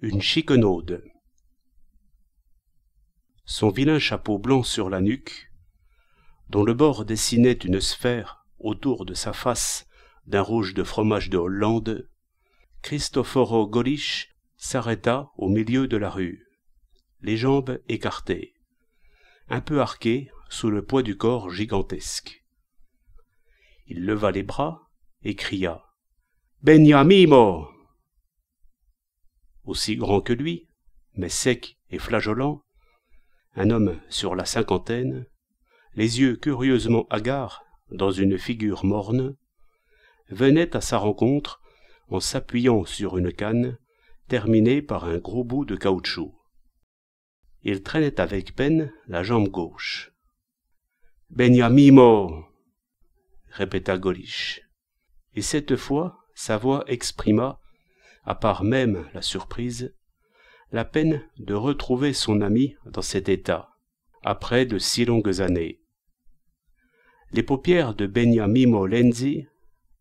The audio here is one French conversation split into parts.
Une chiquenaude. Son vilain chapeau blanc sur la nuque, dont le bord dessinait une sphère autour de sa face d'un rouge de fromage de Hollande, Cristoforo Golisch s'arrêta au milieu de la rue, les jambes écartées, un peu arquées sous le poids du corps gigantesque. Il leva les bras et cria « Beniamino !» Aussi grand que lui, mais sec et flageolant, un homme sur la cinquantaine, les yeux curieusement hagards dans une figure morne, venait à sa rencontre en s'appuyant sur une canne terminée par un gros bout de caoutchouc. Il traînait avec peine la jambe gauche. « Beniamino !» répéta Golisch, et cette fois sa voix exprima, à part même la surprise, la peine de retrouver son ami dans cet état, après de si longues années. Les paupières de Beniamino Lenzi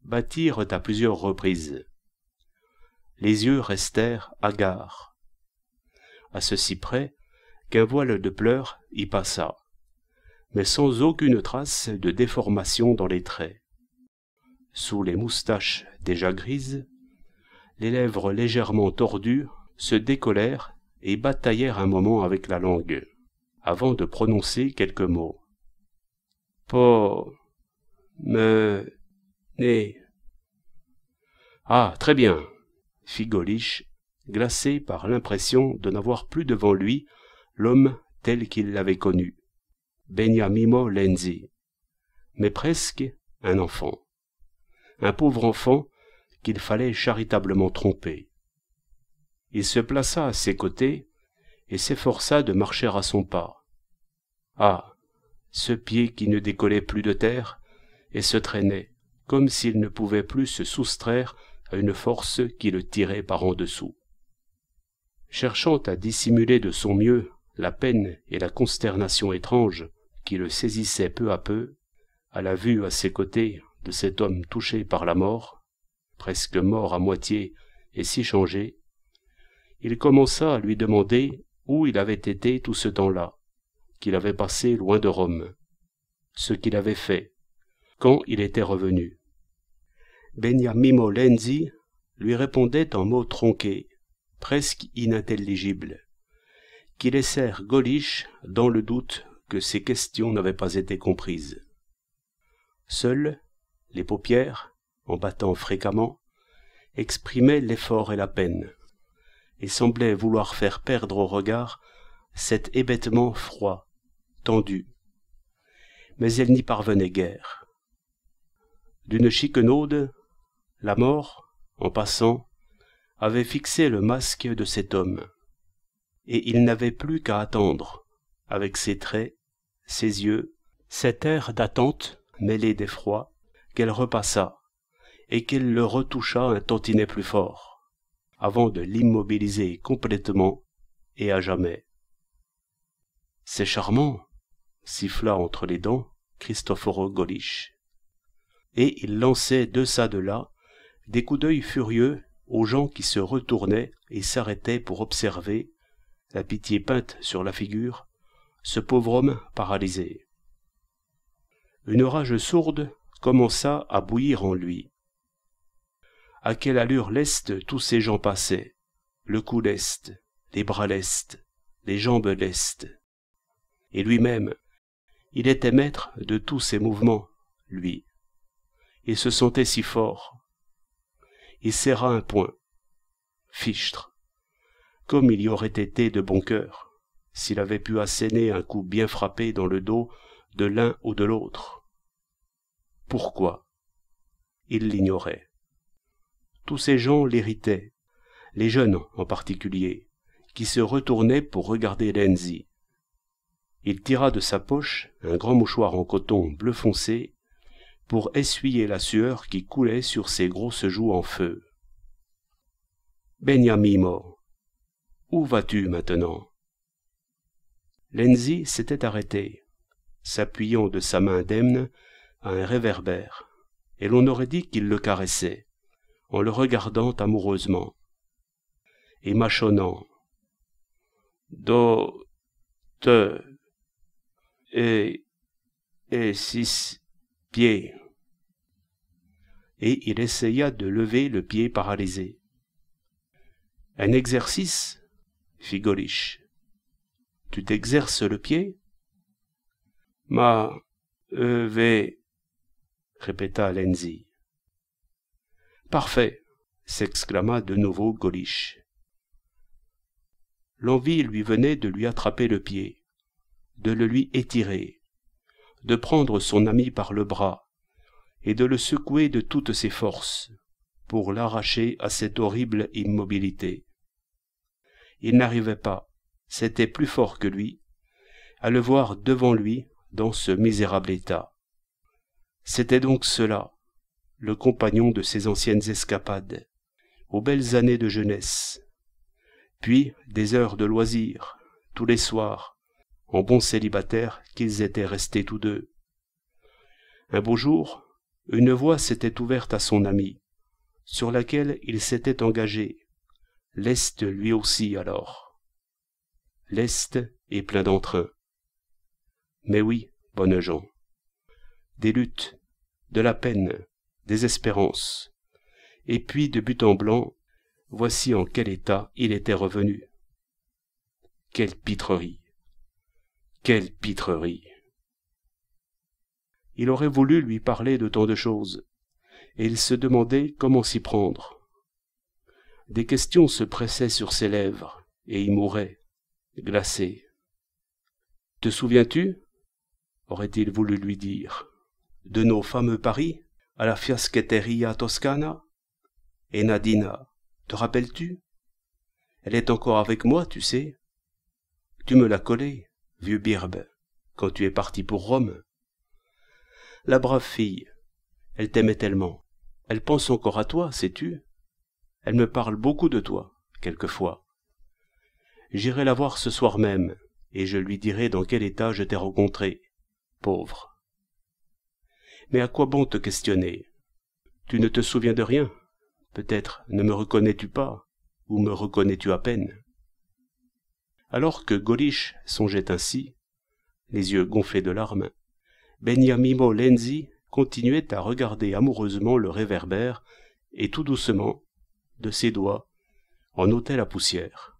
battirent à plusieurs reprises. Les yeux restèrent hagards, à ceci près qu'un voile de pleurs y passa, mais sans aucune trace de déformation dans les traits. Sous les moustaches déjà grises, les lèvres légèrement tordues se décollèrent et bataillèrent un moment avec la langue, avant de prononcer quelques mots. « Po... me... né... »« Ah, très bien !» fit Golisch, glacé par l'impression de n'avoir plus devant lui l'homme tel qu'il l'avait connu, Beniamino Lenzi, mais presque un enfant, un pauvre enfant qu'il fallait charitablement tromper. Il se plaça à ses côtés et s'efforça de marcher à son pas. Ah, ce pied qui ne décollait plus de terre et se traînait, comme s'il ne pouvait plus se soustraire à une force qui le tirait par en dessous. Cherchant à dissimuler de son mieux la peine et la consternation étranges qui le saisissaient peu à peu, à la vue à ses côtés de cet homme touché par la mort, presque mort à moitié et si changé, il commença à lui demander où il avait été tout ce temps-là, qu'il avait passé loin de Rome, ce qu'il avait fait, quand il était revenu. Beniamino Lenzi lui répondait en mots tronqués, presque inintelligibles, qui laissèrent Golisch dans le doute que ses questions n'avaient pas été comprises. Seules, les paupières, en battant fréquemment, exprimaient l'effort et la peine, et semblaient vouloir faire perdre au regard cet hébétement froid, tendu. Mais elle n'y parvenait guère. D'une chiquenaude, la mort, en passant, avait fixé le masque de cet homme, et il n'avait plus qu'à attendre, avec ses traits, ses yeux, cet air d'attente mêlé d'effroi, qu'elle repassât, et qu'elle le retoucha un tantinet plus fort, avant de l'immobiliser complètement et à jamais. « C'est charmant !» siffla entre les dents Cristoforo Golisch. Et il lançait de ça de là des coups d'œil furieux aux gens qui se retournaient et s'arrêtaient pour observer, la pitié peinte sur la figure, ce pauvre homme paralysé. Une rage sourde commença à bouillir en lui. À quelle allure leste tous ces gens passaient, le cou leste, les bras lestes, les jambes lestes. Et lui-même, il était maître de tous ses mouvements, lui. Il se sentait si fort. Il serra un poing. Fichtre. Comme il y aurait été de bon cœur, s'il avait pu asséner un coup bien frappé dans le dos de l'un ou de l'autre. Pourquoi? Il l'ignorait. Tous ces gens l'irritaient, les jeunes en particulier, qui se retournaient pour regarder Lenzi. Il tira de sa poche un grand mouchoir en coton bleu foncé pour essuyer la sueur qui coulait sur ses grosses joues en feu. « Beniamino, où vas-tu maintenant ?» Lenzi s'était arrêté, s'appuyant de sa main d'Emne à un réverbère, et l'on aurait dit qu'il le caressait, en le regardant amoureusement. et mâchonnant. Do, te, et 6 pieds. Et il essaya de lever le pied paralysé. Un exercice, fit Golish. Tu t'exerces le pied? Ma, répéta Lenzi. Parfait, s'exclama de nouveau Golish. L'envie lui venait de lui attraper le pied, de le lui étirer, de prendre son ami par le bras et de le secouer de toutes ses forces pour l'arracher à cette horrible immobilité. Il n'arrivait pas, c'était plus fort que lui, à le voir devant lui dans ce misérable état. C'était donc cela, le compagnon de ses anciennes escapades, aux belles années de jeunesse, puis des heures de loisir, tous les soirs, en bons célibataires qu'ils étaient restés tous deux. Un beau jour, une voie s'était ouverte à son ami, sur laquelle il s'était engagé, leste lui aussi alors. Leste et plein d'entrain. Mais oui, bonnes gens, des luttes, de la peine, des espérances, et puis de but en blanc, voici en quel état il était revenu. Quelle pitrerie! Quelle pitrerie! Il aurait voulu lui parler de tant de choses, et il se demandait comment s'y prendre. Des questions se pressaient sur ses lèvres, et il mourait, glacé. « Te souviens-tu, aurait-il voulu lui dire, de nos fameux paris à la Fiaschetteria Toscana? Et Nadina, te rappelles-tu? Elle est encore avec moi, tu sais. Tu me l'as collée, vieux birbe, quand tu es parti pour Rome. La brave fille, elle t'aimait tellement. Elle pense encore à toi, sais-tu? Elle me parle beaucoup de toi, quelquefois. J'irai la voir ce soir même, et je lui dirai dans quel état je t'ai rencontré, pauvre. Mais à quoi bon te questionner? Tu ne te souviens de rien? Peut-être ne me reconnais-tu pas, ou me reconnais-tu à peine? Alors que Golish songeait ainsi, les yeux gonflés de larmes, Beniamino Lenzi continuait à regarder amoureusement le réverbère et tout doucement, de ses doigts, en ôtait la poussière.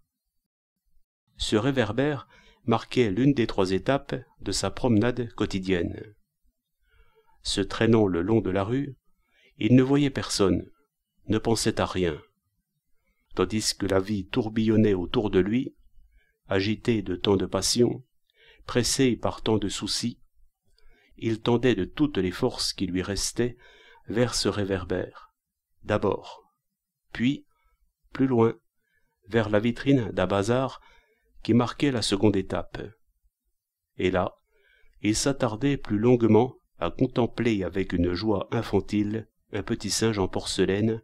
Ce réverbère marquait l'une des 3 étapes de sa promenade quotidienne. Se traînant le long de la rue, il ne voyait personne, ne pensait à rien, tandis que la vie tourbillonnait autour de lui, agité de tant de passions, pressé par tant de soucis, il tendait de toutes les forces qui lui restaient vers ce réverbère, d'abord, puis, plus loin, vers la vitrine d'un bazar qui marquait la seconde étape. Et là, il s'attardait plus longuement à contempler avec une joie infantile un petit singe en porcelaine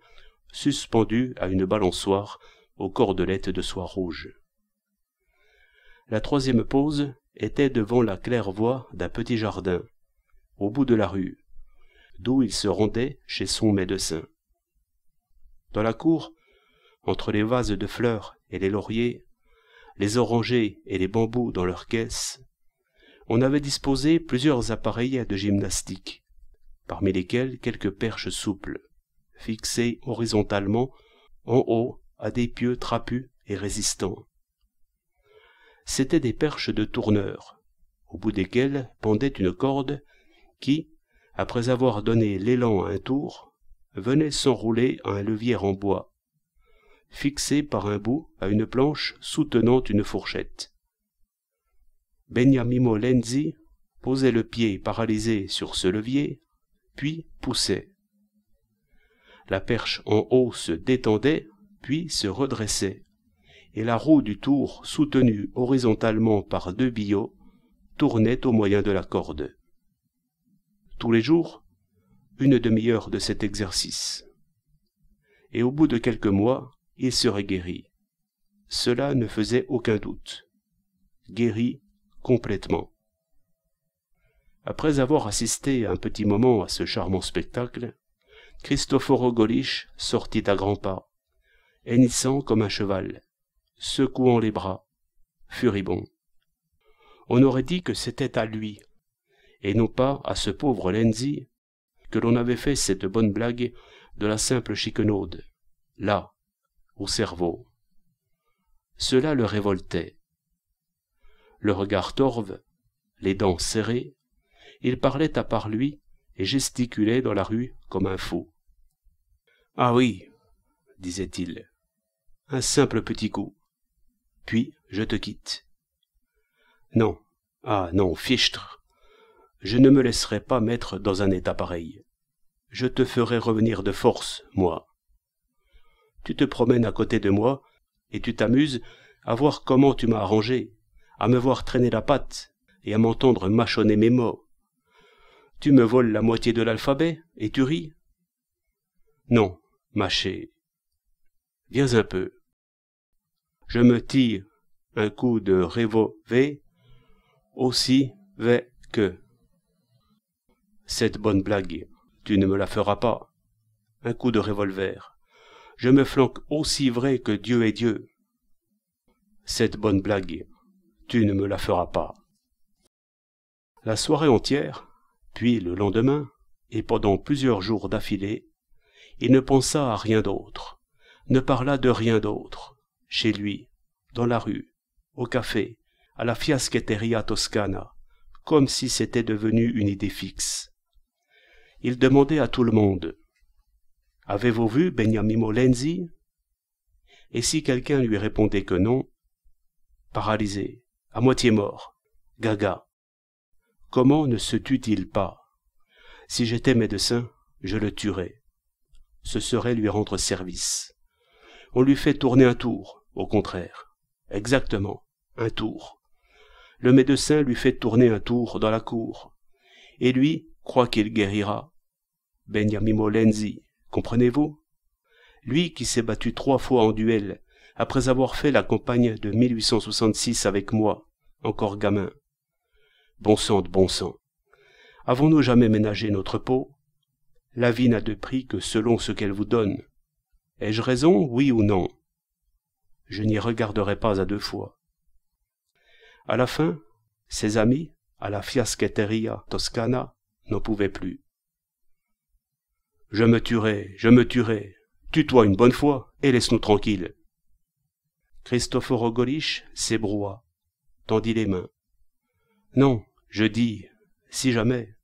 suspendu à une balançoire aux cordelettes de soie rouge. La 3e pause était devant la claire-voie d'un petit jardin, au bout de la rue, d'où il se rendait chez son médecin. Dans la cour, entre les vases de fleurs et les lauriers, les orangers et les bambous dans leurs caisses, on avait disposé plusieurs appareils de gymnastique, parmi lesquels quelques perches souples, fixées horizontalement en haut à des pieux trapus et résistants. C'étaient des perches de tourneur, au bout desquelles pendait une corde qui, après avoir donné l'élan à un tour, venait s'enrouler à un levier en bois, fixé par un bout à une planche soutenant une fourchette. Beniamino Lenzi posait le pied paralysé sur ce levier, puis poussait. La perche en haut se détendait, puis se redressait, et la roue du tour, soutenue horizontalement par 2 billots, tournait au moyen de la corde. Tous les jours, une demi-heure de cet exercice. Et au bout de quelques mois, il serait guéri. Cela ne faisait aucun doute. Guéri complètement. Après avoir assisté un petit moment à ce charmant spectacle, Cristoforo Golish sortit à grands pas, hennissant comme un cheval, secouant les bras, furibond. On aurait dit que c'était à lui, et non pas à ce pauvre Lenzi, que l'on avait fait cette bonne blague de la simple chiquenaude, là, au cerveau. Cela le révoltait. Le regard torve, les dents serrées, il parlait à part lui et gesticulait dans la rue comme un fou. « Ah oui, disait-il, un simple petit coup, puis je te quitte. Non, ah non, fichtre, je ne me laisserai pas mettre dans un état pareil. Je te ferai revenir de force, moi. Tu te promènes à côté de moi, et tu t'amuses à voir comment tu m'as arrangé, à me voir traîner la patte, et à m'entendre mâchonner mes mots. Tu me voles la moitié de l'alphabet, et tu ris? Non, mâché. Viens un peu. Je me tire un coup de revolver, aussi vrai que. Cette bonne blague, tu ne me la feras pas. Un coup de revolver. Je me flanque aussi vrai que Dieu est Dieu. Cette bonne blague, tu ne me la feras pas. La soirée entière, puis le lendemain, et pendant plusieurs jours d'affilée, il ne pensa à rien d'autre, ne parla de rien d'autre, chez lui, dans la rue, au café, à la Fiaschetteria Toscana, comme si c'était devenu une idée fixe. Il demandait à tout le monde « Avez-vous vu Beniamino Lenzi ?» Et si quelqu'un lui répondait que non, paralysé, à moitié mort, gaga. Comment ne se tue-t-il pas? Si j'étais médecin, je le tuerais. Ce serait lui rendre service. On lui fait tourner un tour, au contraire. Exactement, un tour. Le médecin lui fait tourner un tour dans la cour. Et lui croit qu'il guérira. Beniamino Lenzi, comprenez-vous? Lui qui s'est battu 3 fois en duel, après avoir fait la campagne de 1866 avec moi, encore gamin. Bon sang de bon sang. Avons-nous jamais ménagé notre peau? La vie n'a de prix que selon ce qu'elle vous donne. Ai-je raison, oui ou non? Je n'y regarderai pas à 2 fois. À la fin, ses amis, à la Fiaschetteria Toscana, n'en pouvaient plus. Je me tuerai, tue-toi une bonne fois, et laisse-nous tranquilles. Cristoforo Golisch s'ébroua, tendit les mains. Non, je dis, si jamais.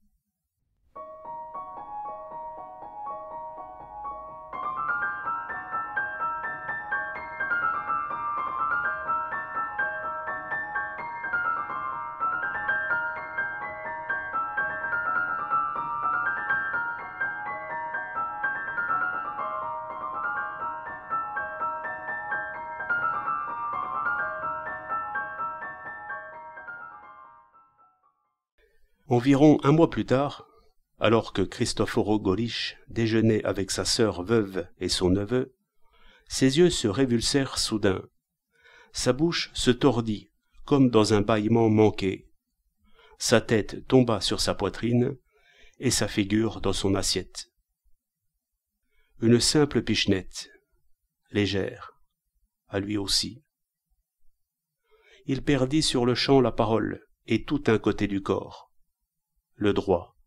Environ 1 mois plus tard, alors que Cristoforo Golisch déjeunait avec sa sœur veuve et son neveu, ses yeux se révulsèrent soudain. Sa bouche se tordit, comme dans un bâillement manqué. Sa tête tomba sur sa poitrine, et sa figure dans son assiette. Une simple pichenette, légère, à lui aussi. Il perdit sur le champ la parole et tout un côté du corps. Le droit.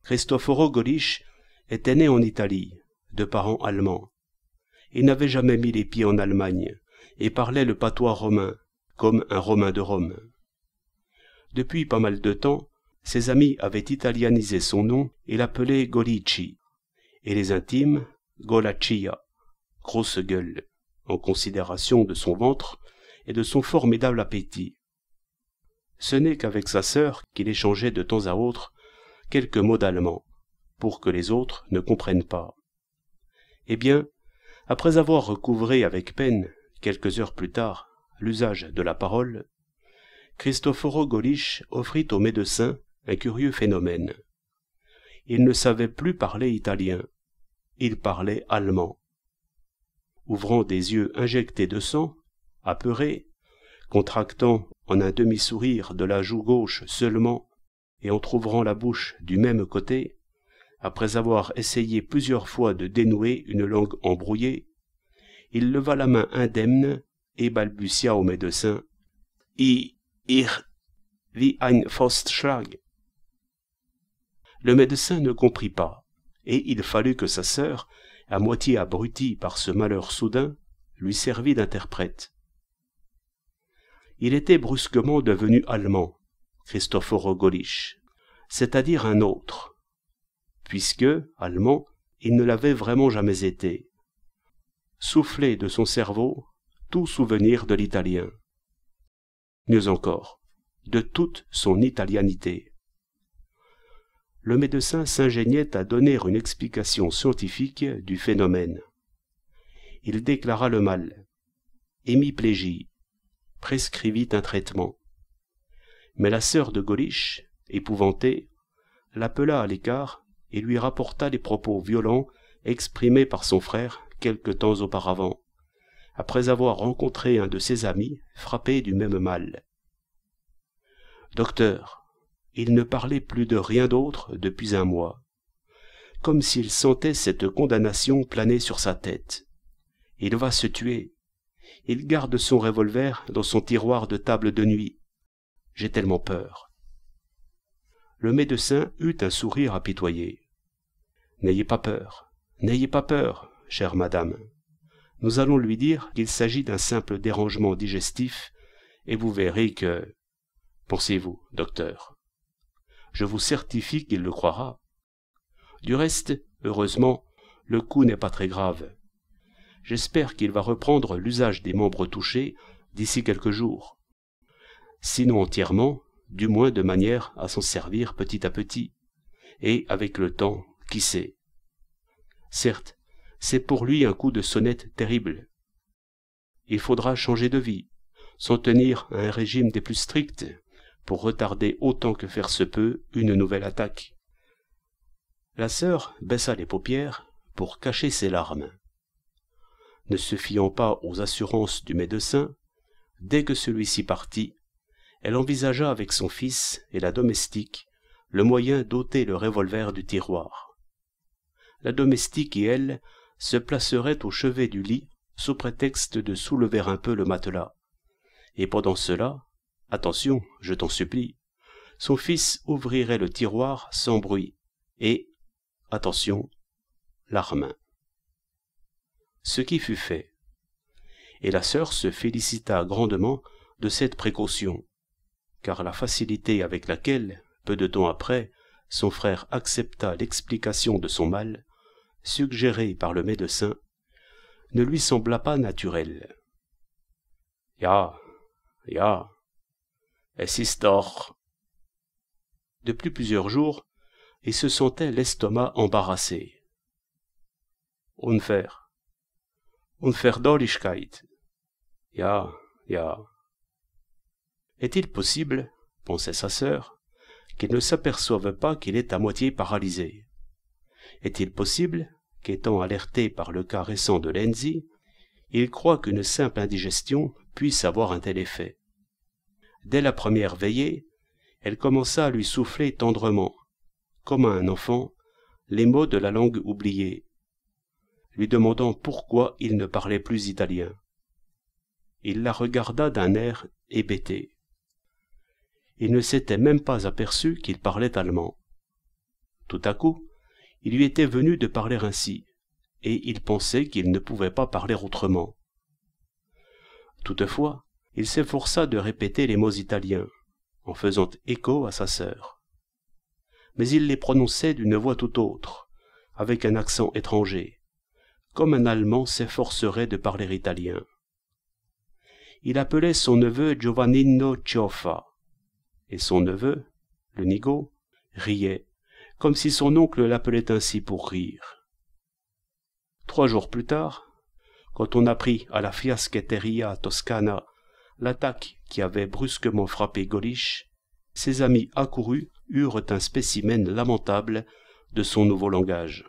Cristoforo Golisch était né en Italie, de parents allemands. Il n'avait jamais mis les pieds en Allemagne et parlait le patois romain, comme un Romain de Rome. Depuis pas mal de temps, ses amis avaient italianisé son nom et l'appelaient Golici, et les intimes Golaccia, grosse gueule, en considération de son ventre et de son formidable appétit. Ce n'est qu'avec sa sœur qu'il échangeait de temps à autre quelques mots d'allemand, pour que les autres ne comprennent pas. Eh bien, après avoir recouvré avec peine, quelques heures plus tard, l'usage de la parole, Cristoforo Golisch offrit au médecin un curieux phénomène. Il ne savait plus parler italien, il parlait allemand. Ouvrant des yeux injectés de sang, apeuré, contractant en un demi-sourire de la joue gauche seulement, et entr'ouvrant la bouche du même côté, après avoir essayé plusieurs fois de dénouer une langue embrouillée, il leva la main indemne et balbutia au médecin « Ich wie ein Faustschlag ». Le médecin ne comprit pas, et il fallut que sa sœur, à moitié abrutie par ce malheur soudain, lui servit d'interprète. Il était brusquement devenu allemand, Cristoforo Golisch, c'est-à-dire un autre, puisque, allemand, il ne l'avait vraiment jamais été. Soufflé de son cerveau tout souvenir de l'italien. Mieux encore, de toute son italianité. Le médecin s'ingéniait à donner une explication scientifique du phénomène. Il déclara le mal, hémiplégie, prescrivit un traitement. Mais la sœur de Golisch, épouvantée, l'appela à l'écart et lui rapporta les propos violents exprimés par son frère quelque temps auparavant, après avoir rencontré un de ses amis frappé du même mal. « Docteur, il ne parlait plus de rien d'autre depuis un mois, comme s'il sentait cette condamnation planer sur sa tête. Il va se tuer. Il garde son revolver dans son tiroir de table de nuit. J'ai tellement peur. » Le médecin eut un sourire apitoyé. « N'ayez pas peur, chère madame. Nous allons lui dire qu'il s'agit d'un simple dérangement digestif, et vous verrez que... Pensez-vous, docteur. Je vous certifie qu'il le croira. Du reste, heureusement, le coup n'est pas très grave. J'espère qu'il va reprendre l'usage des membres touchés d'ici quelques jours. Sinon entièrement, du moins de manière à s'en servir petit à petit. Et avec le temps, qui sait. Certes, c'est pour lui un coup de sonnette terrible. Il faudra changer de vie, s'en tenir à un régime des plus stricts, pour retarder autant que faire se peut une nouvelle attaque. La sœur baissa les paupières pour cacher ses larmes. Ne se fiant pas aux assurances du médecin, dès que celui-ci partit, elle envisagea avec son fils et la domestique le moyen d'ôter le revolver du tiroir. La domestique et elle se placeraient au chevet du lit sous prétexte de soulever un peu le matelas. Et pendant cela, attention, je t'en supplie, son fils ouvrirait le tiroir sans bruit et, attention, l'arme. Ce qui fut fait. Et la sœur se félicita grandement de cette précaution, car la facilité avec laquelle, peu de temps après, son frère accepta l'explication de son mal, suggérée par le médecin, ne lui sembla pas naturelle. « Ja, es ist doch... » Depuis plusieurs jours, il se sentait l'estomac embarrassé. « Unverdaulichkeit. Ja. » Est-il possible, pensait sa sœur, qu'il ne s'aperçoive pas qu'il est à moitié paralysé? Est-il possible qu'étant alerté par le cas récent de Lenzi, il croit qu'une simple indigestion puisse avoir un tel effet? Dès la première veillée, elle commença à lui souffler tendrement, comme à un enfant, les mots de la langue oubliée, lui demandant pourquoi il ne parlait plus italien. Il la regarda d'un air hébété. Il ne s'était même pas aperçu qu'il parlait allemand. Tout à coup, il lui était venu de parler ainsi, et il pensait qu'il ne pouvait pas parler autrement. Toutefois, il s'efforça de répéter les mots italiens, en faisant écho à sa sœur. Mais il les prononçait d'une voix tout autre, avec un accent étranger, comme un Allemand s'efforcerait de parler italien. Il appelait son neveu Giovannino Cioffa, et son neveu, le nigaud, riait, comme si son oncle l'appelait ainsi pour rire. 3 jours plus tard, quand on apprit à la Fiaschetteria Toscana l'attaque qui avait brusquement frappé Golisch, ses amis accourus eurent un spécimen lamentable de son nouveau langage.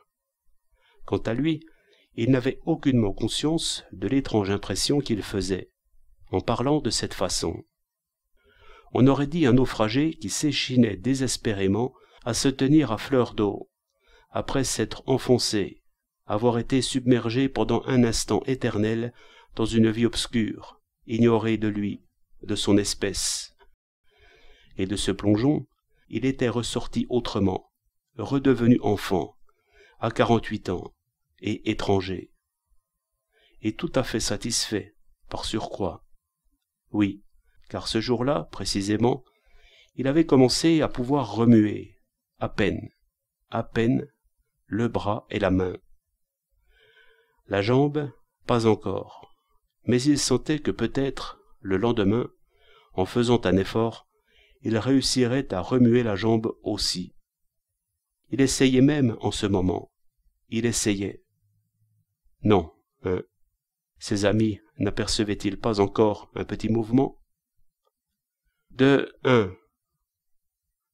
Quant à lui, il n'avait aucunement conscience de l'étrange impression qu'il faisait, en parlant de cette façon. On aurait dit un naufragé qui s'échinait désespérément à se tenir à fleur d'eau, après s'être enfoncé, avoir été submergé pendant un instant éternel dans une vie obscure, ignoré de lui, de son espèce. Et de ce plongeon, il était ressorti autrement, redevenu enfant, à 48 ans, et étranger. Et tout à fait satisfait, par surcroît. Oui, car ce jour-là, précisément, il avait commencé à pouvoir remuer, à peine, le bras et la main. La jambe, pas encore, mais il sentait que peut-être, le lendemain, en faisant un effort, il réussirait à remuer la jambe aussi. Il essayait même en ce moment. Il essayait. Non, hein. Ses amis n'apercevaient-ils pas encore un petit mouvement? 2, 1.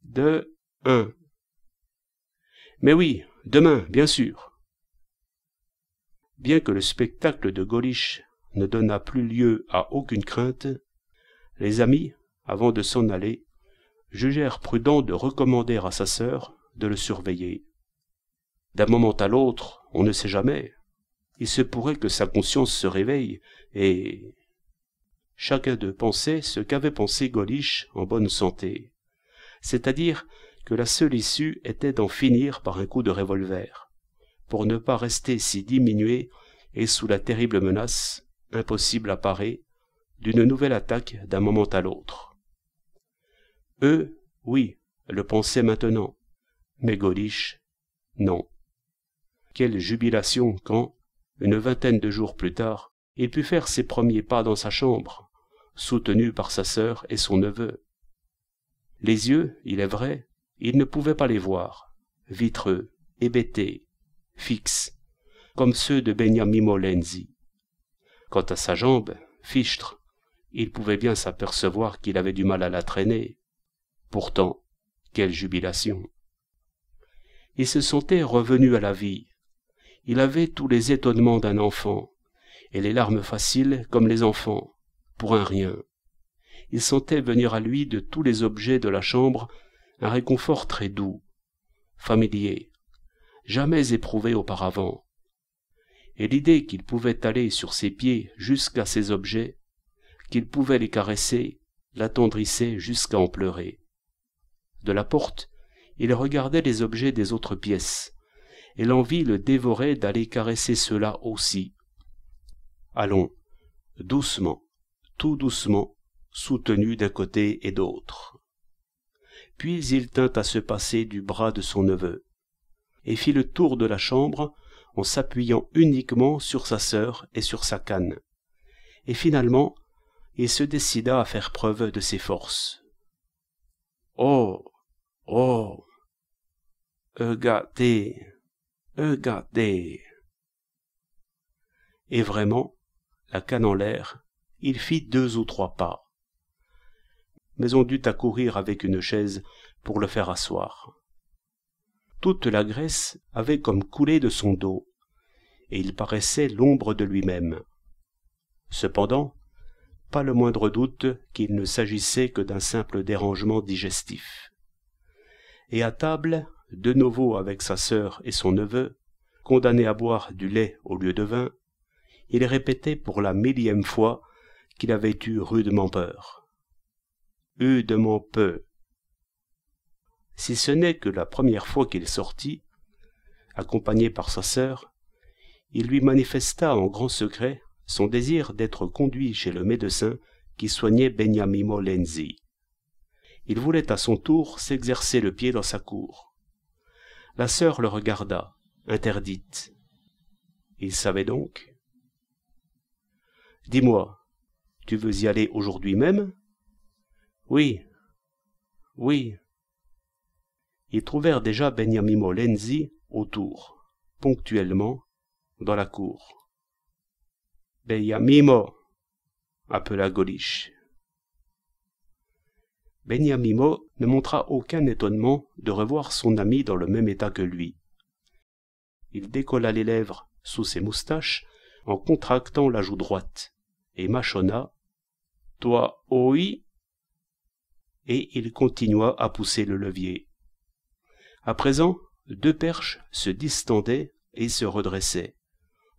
2, 1. Mais oui, demain, bien sûr. Bien que le spectacle de Gaulish ne donnât plus lieu à aucune crainte, les amis, avant de s'en aller, jugèrent prudent de recommander à sa sœur de le surveiller. D'un moment à l'autre, on ne sait jamais, il se pourrait que sa conscience se réveille, et... Chacun d'eux pensait ce qu'avait pensé Gaulish en bonne santé, c'est-à-dire que la seule issue était d'en finir par un coup de revolver, pour ne pas rester si diminué et sous la terrible menace, impossible à parer, d'une nouvelle attaque d'un moment à l'autre. Eux, oui, le pensaient maintenant, mais Gaulish, non. Quelle jubilation quand, une vingtaine de jours plus tard, il put faire ses premiers pas dans sa chambre, soutenu par sa sœur et son neveu. Les yeux, il est vrai, il ne pouvait pas les voir, vitreux, hébétés, fixes, comme ceux de Beniamino Lenzi. Quant à sa jambe, fichtre, il pouvait bien s'apercevoir qu'il avait du mal à la traîner. Pourtant, quelle jubilation! Il se sentait revenu à la vie. Il avait tous les étonnements d'un enfant, et les larmes faciles comme les enfants, pour un rien. Il sentait venir à lui de tous les objets de la chambre un réconfort très doux, familier, jamais éprouvé auparavant. Et l'idée qu'il pouvait aller sur ses pieds jusqu'à ces objets, qu'il pouvait les caresser, l'attendrissait jusqu'à en pleurer. De la porte, il regardait les objets des autres pièces, et l'envie le dévorait d'aller caresser ceux-là aussi. Allons, doucement, tout doucement, soutenu d'un côté et d'autre. Puis il tint à se passer du bras de son neveu, et fit le tour de la chambre en s'appuyant uniquement sur sa sœur et sur sa canne, et finalement il se décida à faire preuve de ses forces. « Oh, oh, regardez, regardez !» Et vraiment, la canne en l'air, il fit 2 ou 3 pas. Mais on dut accourir avec une chaise pour le faire asseoir. Toute la graisse avait comme coulé de son dos, et il paraissait l'ombre de lui-même. Cependant, pas le moindre doute qu'il ne s'agissait que d'un simple dérangement digestif. Et à table, de nouveau avec sa sœur et son neveu, condamné à boire du lait au lieu de vin, il répétait pour la 1000e fois qu'il avait eu rudement peur. Rudement peu. Si ce n'est que la première fois qu'il sortit, accompagné par sa sœur, il lui manifesta en grand secret son désir d'être conduit chez le médecin qui soignait Beniamino Lenzi. Il voulait à son tour s'exercer le pied dans sa cour. La sœur le regarda, interdite. Il savait donc. « Dis-moi, tu veux y aller aujourd'hui même ?»« Oui, oui. » Ils trouvèrent déjà Beniamino Lenzi autour, ponctuellement, dans la cour. « Beniamino !» appela Gaulish. Beniamino ne montra aucun étonnement de revoir son ami dans le même état que lui. Il décolla les lèvres sous ses moustaches en contractant la joue droite, et mâchonna « Toi, oui ?» et il continua à pousser le levier. À présent, 2 perches se distendaient et se redressaient,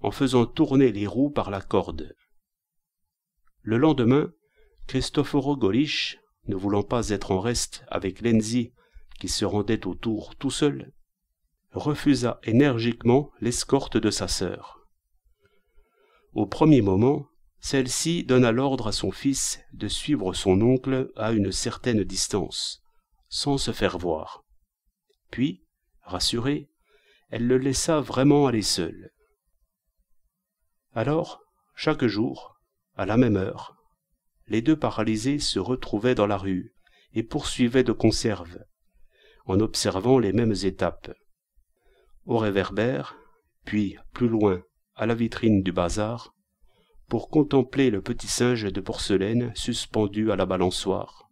en faisant tourner les roues par la corde. Le lendemain, Cristoforo Golisch, ne voulant pas être en reste avec Lenzi, qui se rendait au tour tout seul, refusa énergiquement l'escorte de sa sœur. Au premier moment, celle-ci donna l'ordre à son fils de suivre son oncle à une certaine distance, sans se faire voir. Puis, rassurée, elle le laissa vraiment aller seul. Alors, chaque jour, à la même heure, les deux paralysés se retrouvaient dans la rue et poursuivaient de conserve, en observant les mêmes étapes. Au réverbère, puis plus loin, à la vitrine du bazar, pour contempler le petit singe de porcelaine suspendu à la balançoire.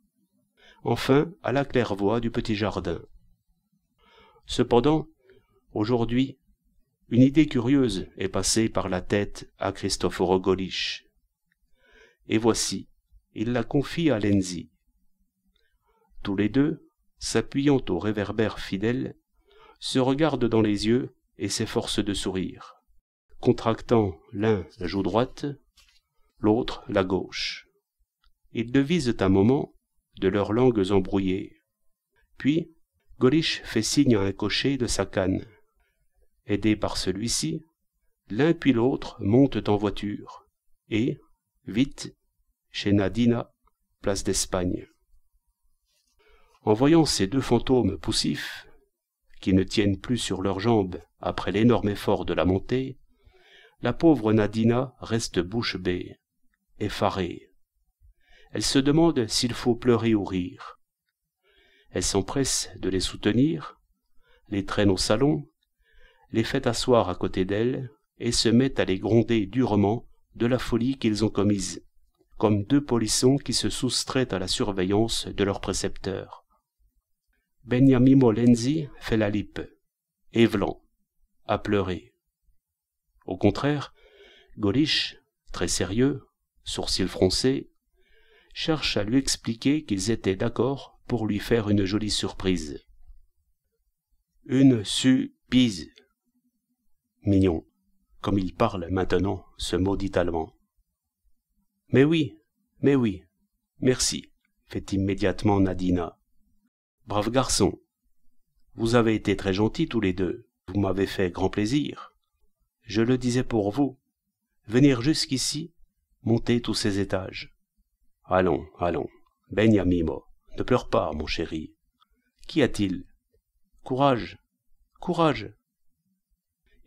Enfin, à la claire-voie du petit jardin. Cependant, aujourd'hui, une idée curieuse est passée par la tête à Cristoforo Golisch. Et voici, il la confie à Lenzi. Tous les deux, s'appuyant au réverbère fidèle, se regardent dans les yeux et s'efforcent de sourire, contractant l'un la joue droite, l'autre la gauche. Ils devisent un moment de leurs langues embrouillées. Puis, Golisch fait signe à un cocher de sa canne. Aidés par celui-ci, l'un puis l'autre montent en voiture, et, vite, chez Nadina, place d'Espagne. En voyant ces deux fantômes poussifs, qui ne tiennent plus sur leurs jambes après l'énorme effort de la montée, la pauvre Nadina reste bouche bée, effarée. Elle se demande s'il faut pleurer ou rire. Elle s'empresse de les soutenir, les traîne au salon, les fait asseoir à côté d'elle et se met à les gronder durement de la folie qu'ils ont commise, comme deux polissons qui se soustraient à la surveillance de leur précepteur. Beniamino Lenzi fait la lippe, évelant, à pleurer. Au contraire, Golisch, très sérieux, sourcils froncés, cherche à lui expliquer qu'ils étaient d'accord pour lui faire une jolie surprise. Une surprise. Mignon, comme il parle maintenant, ce maudit allemand. Mais oui, merci, fait immédiatement Nadina. Brave garçon, vous avez été très gentils tous les deux, vous m'avez fait grand plaisir. Je le disais pour vous, venir jusqu'ici, monter tous ces étages. Allons, Beniamino, ne pleure pas, mon chéri. Qu'y a-t-il? Courage, courage.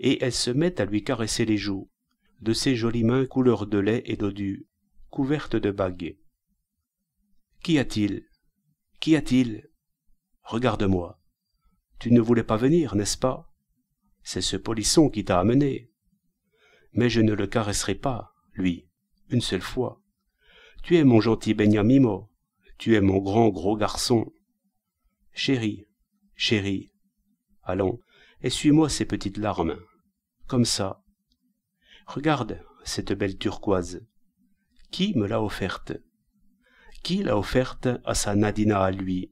Et elle se met à lui caresser les joues, de ses jolies mains couleur de lait et dodu, couvertes de bagues. Qu'y a-t-il? Qu'y a-t-il? Regarde-moi. Tu ne voulais pas venir, n'est-ce pas? C'est ce polisson qui t'a amené. Mais je ne le caresserai pas, lui, une seule fois. Tu es mon gentil Beniamino, tu es mon grand gros garçon. Chéri, allons, essuie-moi ces petites larmes, comme ça. Regarde cette belle turquoise. Qui me l'a offerte? Qui l'a offerte à sa Nadina à lui?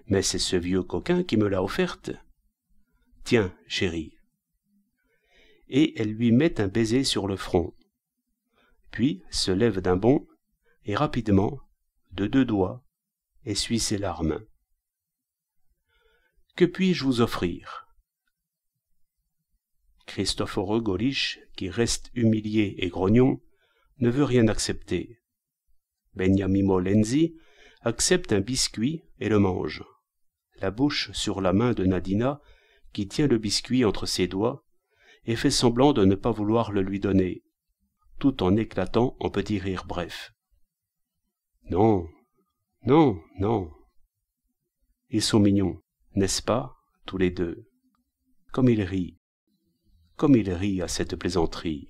Mais c'est ce vieux coquin qui me l'a offerte. Tiens, chérie. Et elle lui met un baiser sur le front, puis se lève d'un bond et rapidement, de deux doigts, essuie ses larmes. Que puis-je vous offrir? Cristoforo Golisch, qui reste humilié et grognon, ne veut rien accepter. Beniamino Lenzi accepte un biscuit et le mange, la bouche sur la main de Nadina, qui tient le biscuit entre ses doigts, et fait semblant de ne pas vouloir le lui donner, tout en éclatant en petits rires brefs. Non. Ils sont mignons, n'est-ce pas, tous les deux? Comme il rit à cette plaisanterie.